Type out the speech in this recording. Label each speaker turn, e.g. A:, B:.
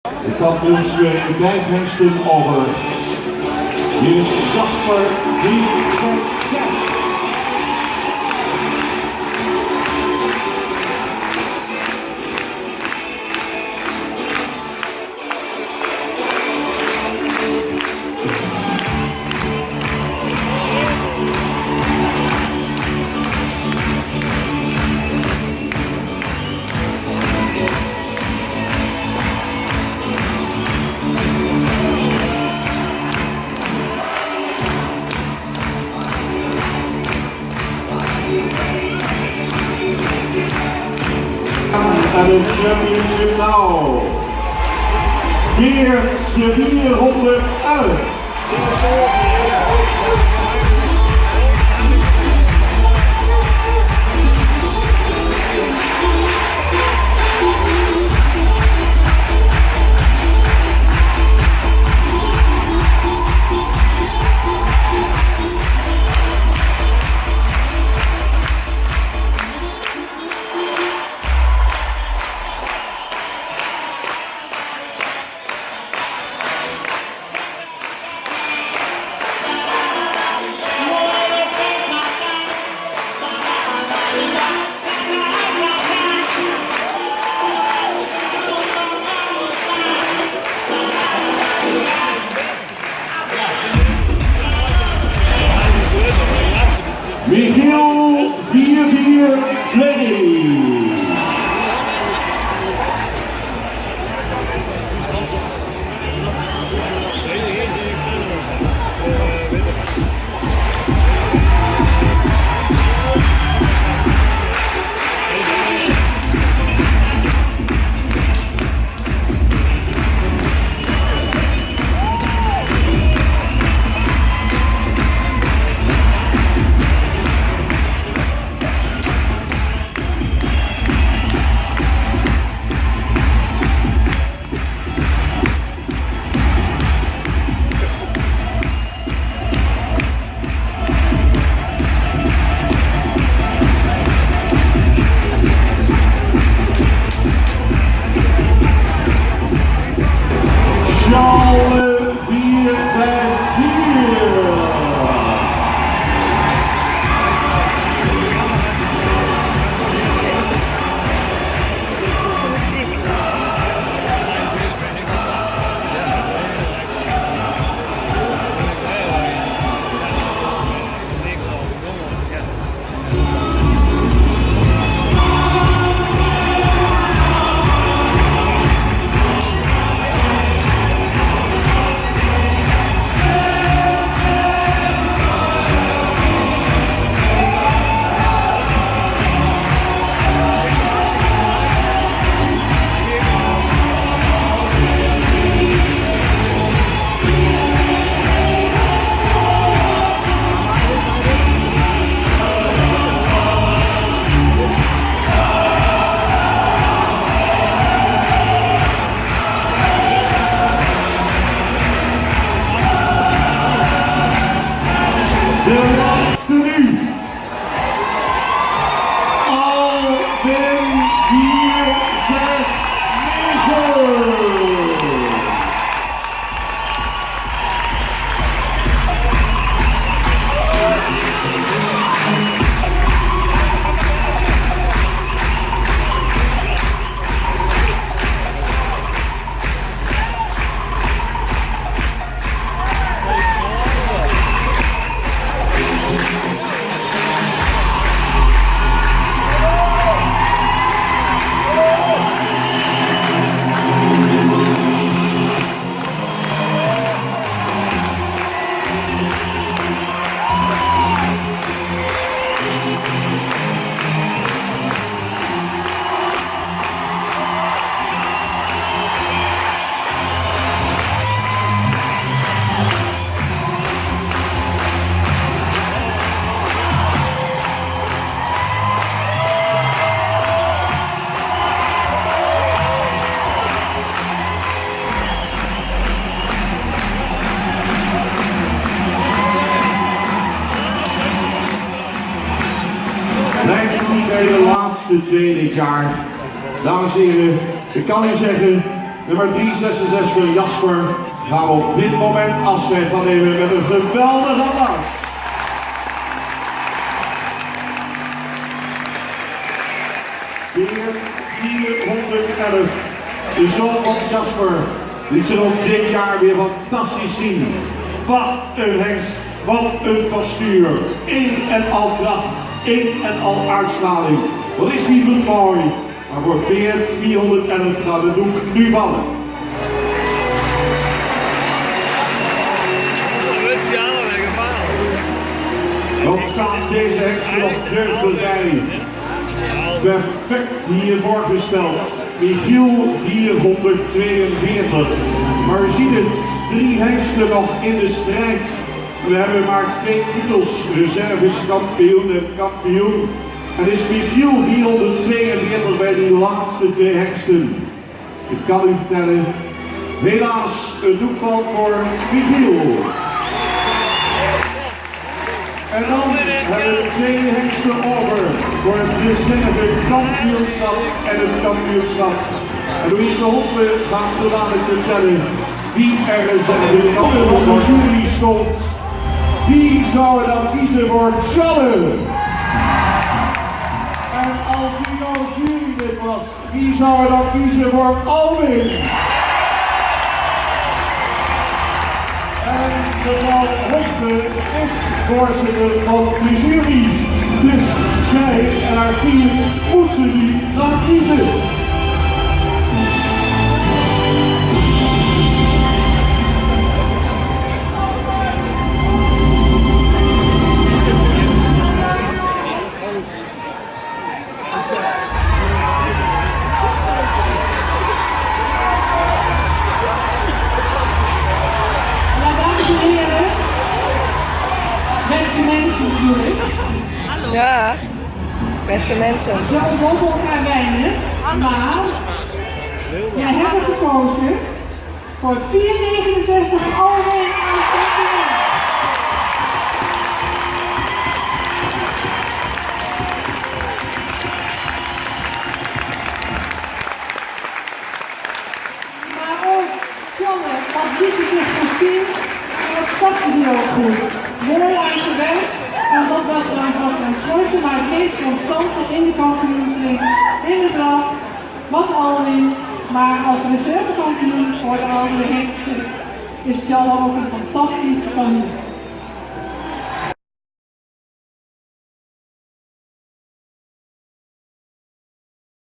A: De kampioensjury krijgt hengsten over. Hier is Casper Yes. Naar de championship now. Hier de 400 uit. Michiel 442. Charles 454.
B: Jezus. Muziek.
A: De laatste nu. Alwin 469. Bij de laatste twee dit jaar. Dames en heren, ik kan u zeggen, Nummer 366 Jasper gaan we op dit moment afscheid van nemen met een geweldige applaus. Beert 411. De zoon van Jasper liet zich ook dit jaar weer fantastisch zien. Wat een hengst, wat een postuur. Eén en al kracht, één en al uitstraling. Wat is die bloed mooi. Maar voor Beert 411 gaat de doek nu vallen. Wat staat deze hengst nog deugdelijk bij? Perfect hier voorgesteld. Michiel 442. Maar u ziet het, 3 hengsten nog in de strijd. We hebben maar 2 titels, reservekampioen en kampioen. En is Michiel 442 bij die laatste 2 hengsten. Ik kan u vertellen, helaas het doek valt voor Michiel. En dan hebben we 2 hengsten over voor het reservekampioenschap en het kampioenschap. En Louise Hoppe gaat zo dadelijk vertellen wie er reservekampioen van de jury stond. Wie zou er dan kiezen voor Janne? En als u nou jurylid was, wie zou er dan kiezen voor Alwin? En mevrouw Hoppe is voorzitter van de jury. Dus zij en haar team moeten die gaan kiezen.
B: Beste mensen natuurlijk.
C: Ja, beste mensen.
B: Je ontmoet elkaar weinig, maar jij hebt gekozen voor 469 Alwin aan het kampioen. Maar ook Janne, wat ziet er zich goed zien en wat stapte die ook goed. Mooi aan gewerkt, want dat was dan wat transporten, maar het meest constante in de kampioensring, in de draf, was Alwin. Maar als reservekampioen voor de andere hengsten is Janne ook een fantastische kandidaat.